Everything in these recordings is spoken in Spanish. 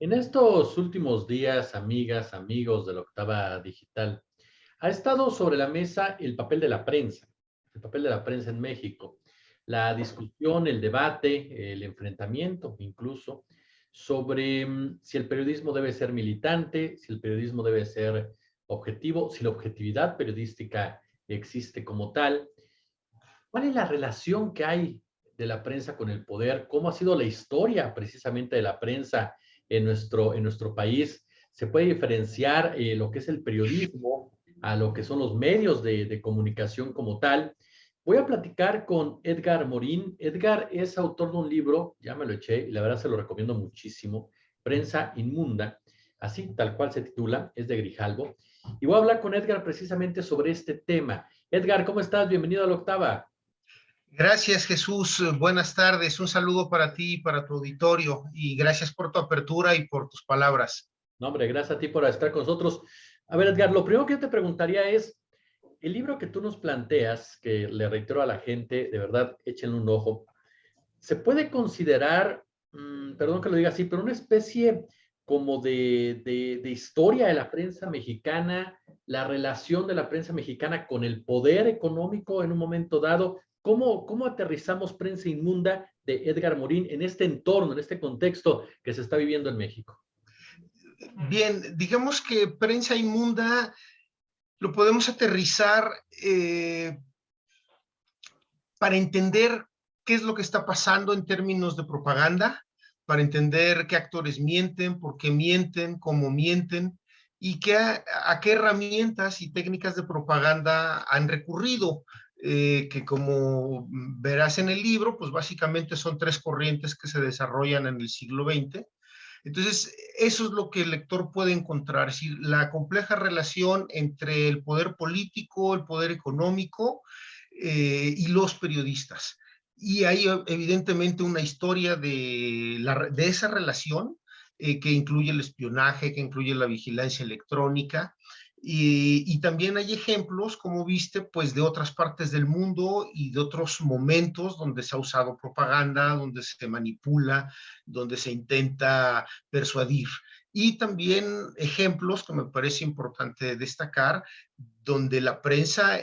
En estos últimos días, amigas, amigos de la Octava Digital, ha estado sobre la mesa el papel de la prensa en México, la discusión, el debate, el enfrentamiento incluso, sobre si el periodismo debe ser militante, si el periodismo debe ser objetivo, si la objetividad periodística existe como tal. ¿Cuál es la relación que hay de la prensa con el poder? ¿Cómo ha sido la historia precisamente de la prensa en nuestro país? ¿Se puede diferenciar lo que es el periodismo a lo que son los medios de comunicación como tal? Voy a platicar con Edgar Morín. Edgar es autor de un libro, ya me lo eché y la verdad se lo recomiendo muchísimo, Prensa Inmunda, así tal cual se titula, es de Grijalbo. Y voy a hablar con Edgar precisamente sobre este tema. Edgar, ¿cómo estás? Bienvenido a la Octava. Gracias, Jesús. Buenas tardes. Un saludo para ti y para tu auditorio y gracias por tu apertura y por tus palabras. No, hombre, gracias a ti por estar con nosotros. A ver, Edgar, lo primero que yo te preguntaría es, el libro que tú nos planteas, que le reitero a la gente, de verdad, échenle un ojo, ¿se puede considerar, perdón que lo diga así, pero una especie como de historia de la prensa mexicana, la relación de la prensa mexicana con el poder económico en un momento dado? ¿Cómo aterrizamos Prensa Inmunda de Edgar Morín en este entorno, en este contexto que se está viviendo en México? Bien, digamos que Prensa Inmunda lo podemos aterrizar para entender qué es lo que está pasando en términos de propaganda, para entender qué actores mienten, por qué mienten, cómo mienten y a qué herramientas y técnicas de propaganda han recurrido, que como verás en el libro, pues básicamente son tres corrientes que se desarrollan en el siglo XX. Entonces, eso es lo que el lector puede encontrar, es decir, la compleja relación entre el poder político, el poder económico y los periodistas. Y hay evidentemente una historia de esa relación que incluye el espionaje, que incluye la vigilancia electrónica, y también hay ejemplos, como viste, pues de otras partes del mundo y de otros momentos donde se ha usado propaganda, donde se manipula, donde se intenta persuadir. Y también ejemplos que me parece importante destacar, donde la prensa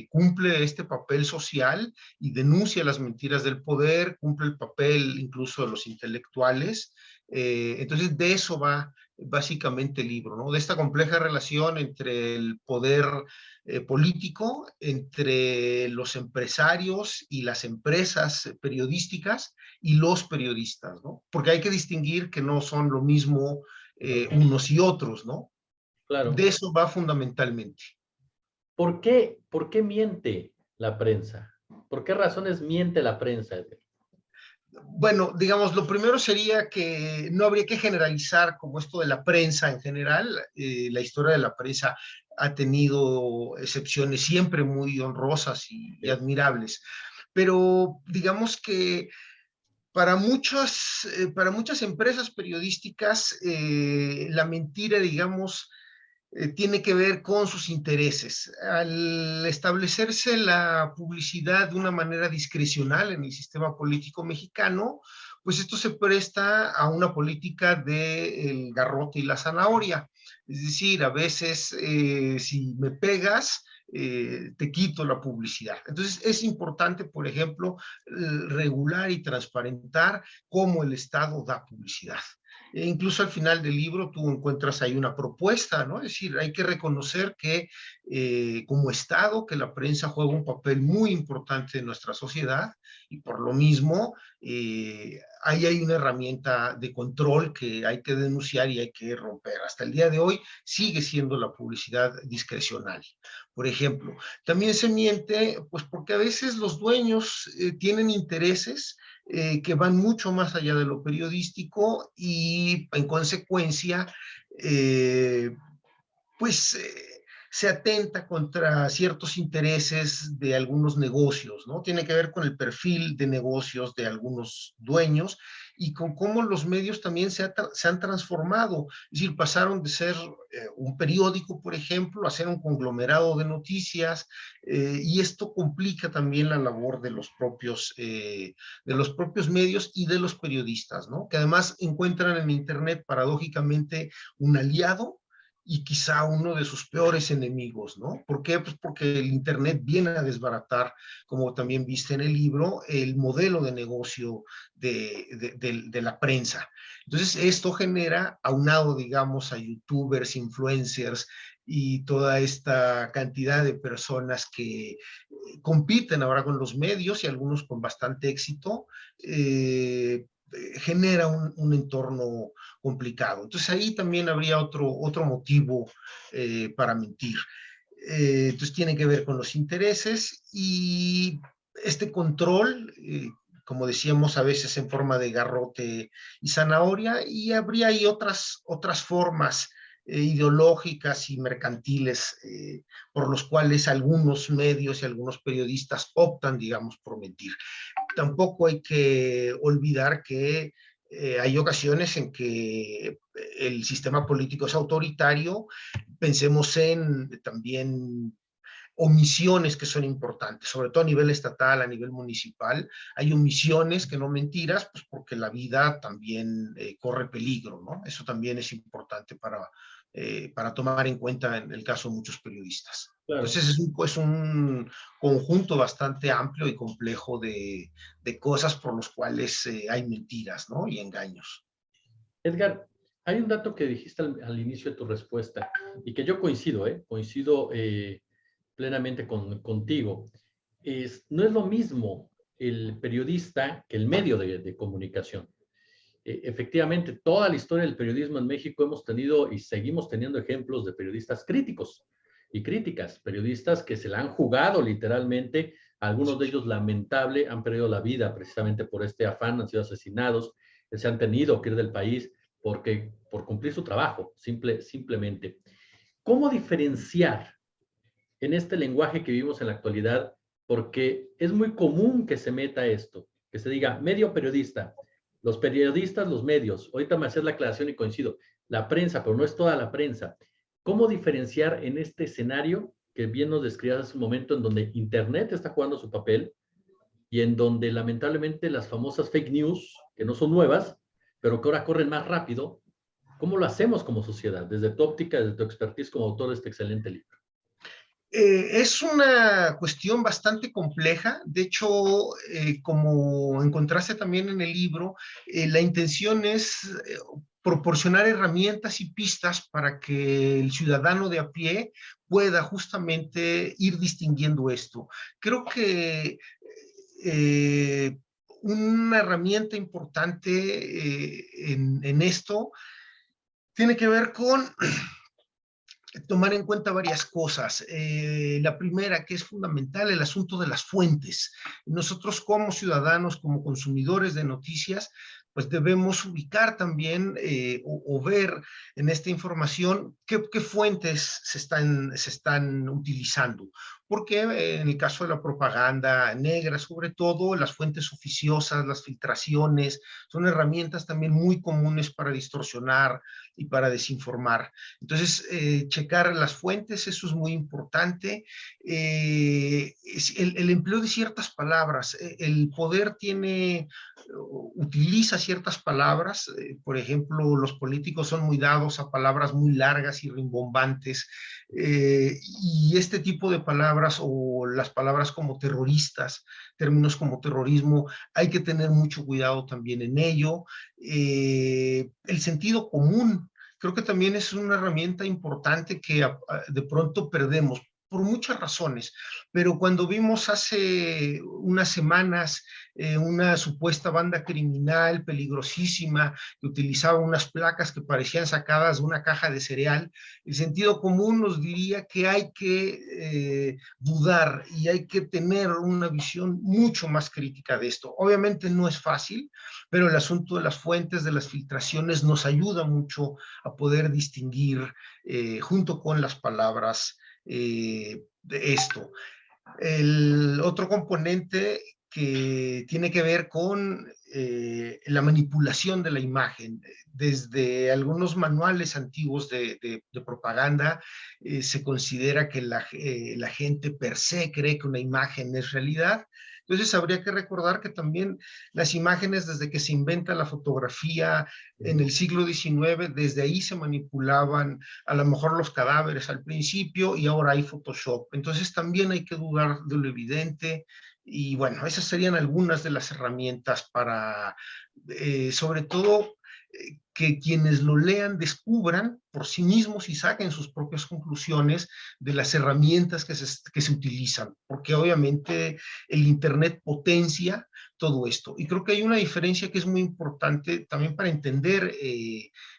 cumple este papel social y denuncia las mentiras del poder, cumple el papel incluso de los intelectuales. Entonces, de eso va básicamente el libro, ¿no? De esta compleja relación entre el poder político, entre los empresarios y las empresas periodísticas y los periodistas, ¿no? Porque hay que distinguir que no son lo mismo unos y otros, ¿no? Claro. De eso va fundamentalmente. Por qué miente la prensa? ¿Por qué razones miente la prensa, Edgar? Bueno, digamos, lo primero sería que no habría que generalizar como esto de la prensa en general. La historia de la prensa ha tenido excepciones siempre muy honrosas y Sí. admirables, pero digamos que para muchas empresas periodísticas, la mentira, digamos, tiene que ver con sus intereses. Al establecerse la publicidad de una manera discrecional en el sistema político mexicano, pues esto se presta a una política del garrote y la zanahoria. Es decir, a veces si me pegas, te quito la publicidad. Entonces es importante, por ejemplo, regular y transparentar cómo el Estado da publicidad. Incluso al final del libro tú encuentras ahí una propuesta, ¿no? Es decir, hay que reconocer que como Estado, que la prensa juega un papel muy importante en nuestra sociedad y por lo mismo ahí hay una herramienta de control que hay que denunciar y hay que romper. Hasta el día de hoy sigue siendo la publicidad discrecional. Por ejemplo, también se miente, pues porque a veces los dueños tienen intereses que van mucho más allá de lo periodístico y en consecuencia, eh, pues se atenta contra ciertos intereses de algunos negocios, ¿no? Tiene que ver con el perfil de negocios de algunos dueños y con cómo los medios también se han transformado. Es decir, pasaron de ser un periódico, por ejemplo, a ser un conglomerado de noticias, y esto complica también la labor de los propios medios y de los periodistas, ¿no? Que además encuentran en Internet, paradójicamente, un aliado y quizá uno de sus peores enemigos, ¿no? ¿Por qué? Pues porque el Internet viene a desbaratar, como también viste en el libro, el modelo de negocio de la prensa. Entonces, esto genera, aunado, digamos, a youtubers, influencers y toda esta cantidad de personas que compiten ahora con los medios y algunos con bastante éxito, genera un entorno complicado. Entonces ahí también habría otro motivo para mentir. Entonces tiene que ver con los intereses y este control, como decíamos, a veces en forma de garrote y zanahoria, y habría ahí otras formas ideológicas y mercantiles por los cuales algunos medios y algunos periodistas optan, digamos, por mentir. Tampoco hay que olvidar que hay ocasiones en que el sistema político es autoritario. Pensemos en también omisiones que son importantes, sobre todo a nivel estatal, a nivel municipal. Hay omisiones que no mentiras, pues porque la vida también corre peligro, ¿no? Eso también es importante para tomar en cuenta en el caso de muchos periodistas. Claro. Entonces es un conjunto bastante amplio y complejo de cosas por los cuales hay mentiras, ¿no? Y engaños. Edgar, hay un dato que dijiste al inicio de tu respuesta y que yo coincido, coincido plenamente contigo. No es lo mismo el periodista que el medio de comunicación. Efectivamente, toda la historia del periodismo en México hemos tenido y seguimos teniendo ejemplos de periodistas críticos y críticas, periodistas que se la han jugado literalmente, algunos de ellos lamentable, han perdido la vida precisamente por este afán, han sido asesinados, se han tenido que ir del país por cumplir su trabajo, simplemente. ¿Cómo diferenciar en este lenguaje que vivimos en la actualidad? Porque es muy común que se meta esto, que se diga medio periodista, los periodistas, los medios. Ahorita me haces la aclaración y coincido. La prensa, pero no es toda la prensa. ¿Cómo diferenciar en este escenario que bien nos describías hace un momento, en donde Internet está jugando su papel y en donde lamentablemente las famosas fake news, que no son nuevas, pero que ahora corren más rápido? ¿Cómo lo hacemos como sociedad? Desde tu óptica, desde tu expertise como autor de este excelente libro. Es una cuestión bastante compleja. De hecho, como encontraste también en el libro, la intención es proporcionar herramientas y pistas para que el ciudadano de a pie pueda justamente ir distinguiendo esto. Creo que eh, una herramienta importante en esto tiene que ver con tomar en cuenta varias cosas. La primera, que es fundamental, el asunto de las fuentes. Nosotros como ciudadanos, como consumidores de noticias, pues debemos ubicar también o ver en esta información qué fuentes se están utilizando. Porque en el caso de la propaganda negra, sobre todo, las fuentes oficiosas, las filtraciones, son herramientas también muy comunes para distorsionar y para desinformar. Entonces, checar las fuentes, eso es muy importante. El empleo de ciertas palabras. El poder utiliza ciertas palabras. Por ejemplo, los políticos son muy dados a palabras muy largas y rimbombantes. Y este tipo de palabras o las palabras como terroristas, términos como terrorismo, hay que tener mucho cuidado también en ello. El sentido común, creo que también es una herramienta importante que de pronto perdemos por muchas razones, pero cuando vimos hace unas semanas una supuesta banda criminal peligrosísima que utilizaba unas placas que parecían sacadas de una caja de cereal, el sentido común nos diría que hay que dudar y hay que tener una visión mucho más crítica de esto. Obviamente no es fácil, pero el asunto de las fuentes, de las filtraciones, nos ayuda mucho a poder distinguir junto con las palabras de esto. El otro componente que tiene que ver con la manipulación de la imagen. Desde algunos manuales antiguos de propaganda se considera que la gente per se cree que una imagen es realidad. Entonces habría que recordar que también las imágenes, desde que se inventa la fotografía en el siglo XIX, desde ahí se manipulaban a lo mejor los cadáveres al principio y ahora hay Photoshop. Entonces también hay que dudar de lo evidente. Y bueno, esas serían algunas de las herramientas para, sobre todo, que quienes lo lean descubran por sí mismos y saquen sus propias conclusiones de las herramientas que se utilizan, porque obviamente el Internet potencia todo esto. Y creo que hay una diferencia que es muy importante también para entender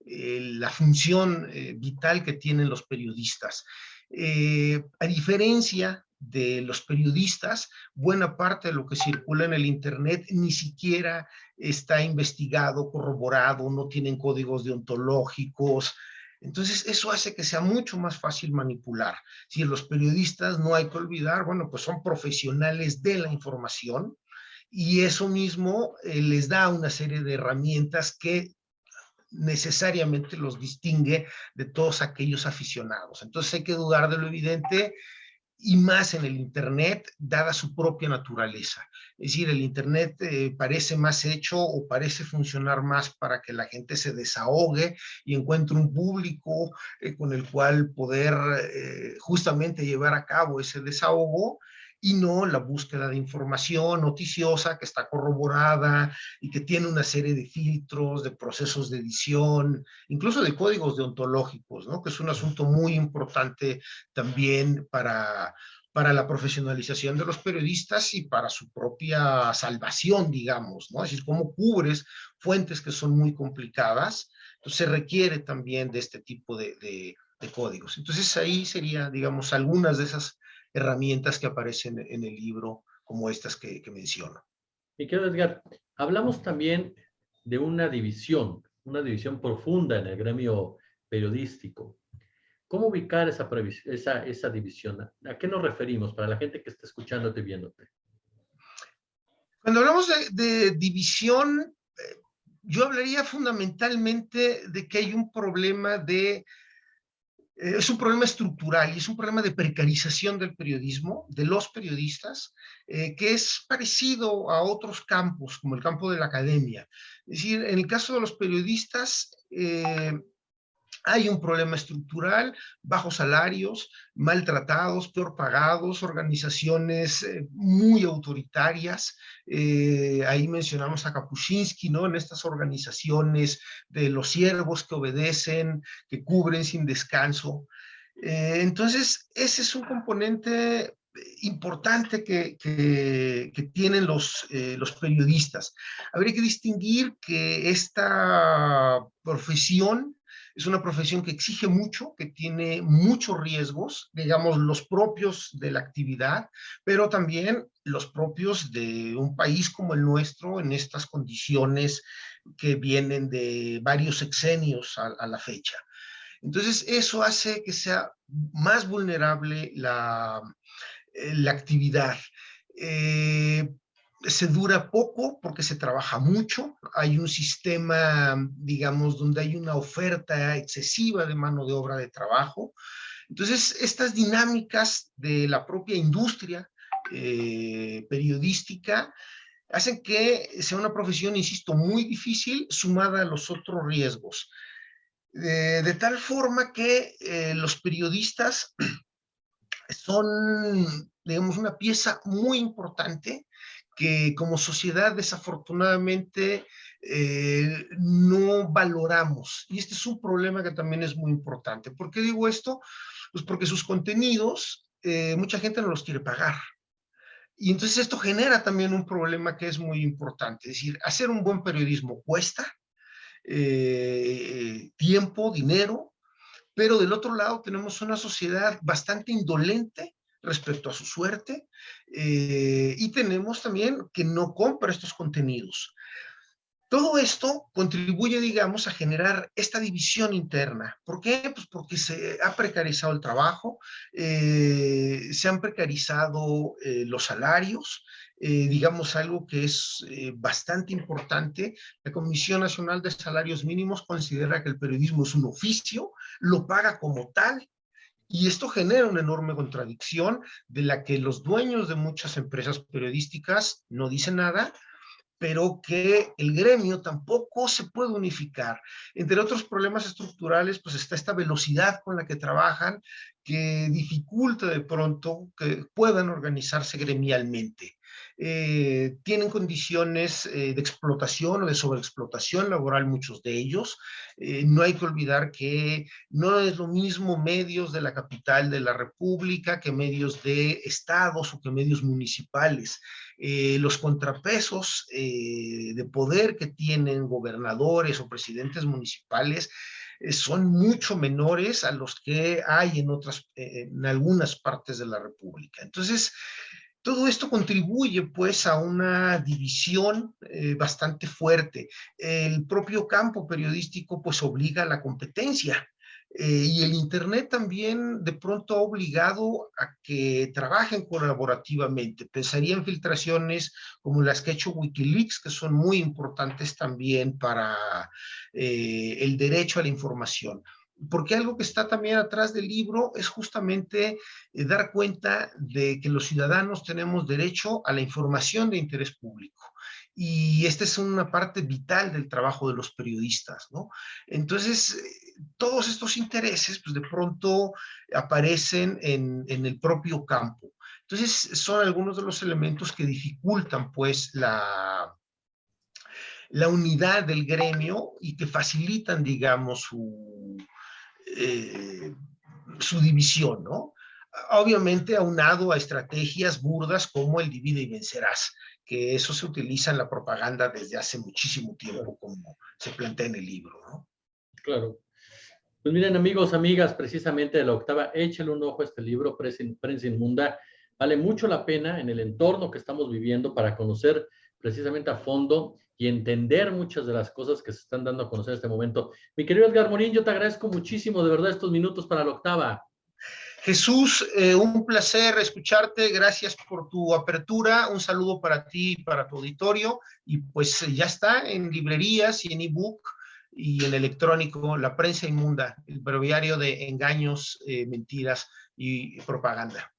la función vital que tienen los periodistas. A diferencia de los periodistas, buena parte de lo que circula en el Internet ni siquiera está investigado, corroborado, no tienen códigos deontológicos. Entonces, eso hace que sea mucho más fácil manipular. Si los periodistas, no hay que olvidar, bueno, pues son profesionales de la información y eso mismo les da una serie de herramientas que necesariamente los distingue de todos aquellos aficionados. Entonces hay que dudar de lo evidente y más en el Internet, dada su propia naturaleza. Es decir, el Internet parece más hecho o parece funcionar más para que la gente se desahogue y encuentre un público con el cual poder justamente llevar a cabo ese desahogo y no la búsqueda de información noticiosa que está corroborada y que tiene una serie de filtros, de procesos de edición, incluso de códigos deontológicos, ¿no? Que es un asunto muy importante también para la profesionalización de los periodistas y para su propia salvación, digamos, ¿no? Es decir, cómo cubres fuentes que son muy complicadas. Entonces se requiere también de este tipo de códigos. Entonces ahí sería, digamos, algunas de esas herramientas que aparecen en el libro, como estas que menciono. Mi querido Edgar, hablamos también de una división profunda en el gremio periodístico. ¿Cómo ubicar esa división? ¿A qué nos referimos para la gente que está escuchándote y viéndote? Cuando hablamos de división, yo hablaría fundamentalmente de que hay un problema es un problema estructural y es un problema de precarización del periodismo, de los periodistas, que es parecido a otros campos, como el campo de la academia. Es decir, en el caso de los periodistas, hay un problema estructural, bajos salarios, maltratados, peor pagados, organizaciones muy autoritarias. Ahí mencionamos a Kapuscinski, ¿no? En estas organizaciones de los siervos que obedecen, que cubren sin descanso. Entonces, ese es un componente importante que tienen los periodistas. Habría que distinguir que esta profesión es una profesión que exige mucho, que tiene muchos riesgos, digamos, los propios de la actividad, pero también los propios de un país como el nuestro en estas condiciones que vienen de varios sexenios a la fecha. Entonces, eso hace que sea más vulnerable la actividad. Eh, Se dura poco porque se trabaja mucho, hay un sistema, digamos, donde hay una oferta excesiva de mano de obra de trabajo. Entonces, estas dinámicas de la propia industria periodística hacen que sea una profesión, insisto, muy difícil sumada a los otros riesgos. De tal forma que los periodistas son, digamos, una pieza muy importante que como sociedad desafortunadamente no valoramos. Y este es un problema que también es muy importante. ¿Por qué digo esto? Pues porque sus contenidos, mucha gente no los quiere pagar. Y entonces esto genera también un problema que es muy importante. Es decir, hacer un buen periodismo cuesta tiempo, dinero, pero del otro lado tenemos una sociedad bastante indolente respecto a su suerte y tenemos también que no compra estos contenidos. Todo esto contribuye, digamos, a generar esta división interna. ¿Por qué? Pues porque se ha precarizado el trabajo, se han precarizado los salarios, digamos algo que es bastante importante. La Comisión Nacional de Salarios Mínimos considera que el periodismo es un oficio, lo paga como tal, y esto genera una enorme contradicción de la que los dueños de muchas empresas periodísticas no dicen nada, pero que el gremio tampoco se puede unificar. Entre otros problemas estructurales, pues está esta velocidad con la que trabajan, que dificulta de pronto que puedan organizarse gremialmente. Tienen condiciones de explotación o de sobreexplotación laboral muchos de ellos. No hay que olvidar que no es lo mismo medios de la capital de la República que medios de estados o que medios municipales. Los contrapesos de poder que tienen gobernadores o presidentes municipales son mucho menores a los que hay en algunas partes de la República. Entonces, todo esto contribuye pues a una división bastante fuerte. El propio campo periodístico pues obliga a la competencia. Y el Internet también de pronto ha obligado a que trabajen colaborativamente. Pensaría en filtraciones como las que ha hecho Wikileaks, que son muy importantes también para el derecho a la información. Porque algo que está también atrás del libro es justamente dar cuenta de que los ciudadanos tenemos derecho a la información de interés público. Y esta es una parte vital del trabajo de los periodistas, ¿no? Entonces, todos estos intereses, pues de pronto aparecen en el propio campo. Entonces, son algunos de los elementos que dificultan, pues, la unidad del gremio y que facilitan, digamos, eh, su división, ¿no? Obviamente aunado a estrategias burdas como el divide y vencerás, que eso se utiliza en la propaganda desde hace muchísimo tiempo, como se plantea en el libro, ¿no? Claro. Pues miren, amigos, amigas, precisamente de la octava, échenle un ojo a este libro, Prensa Inmunda. Vale mucho la pena en el entorno que estamos viviendo para conocer precisamente a fondo y entender muchas de las cosas que se están dando a conocer en este momento. Mi querido Edgar Morín, yo te agradezco muchísimo, de verdad, estos minutos para la octava. Jesús, un placer escucharte, gracias por tu apertura, un saludo para ti y para tu auditorio, y pues ya está en librerías y en ebook y en electrónico, La Prensa Inmunda, el breviario de engaños, mentiras y propaganda.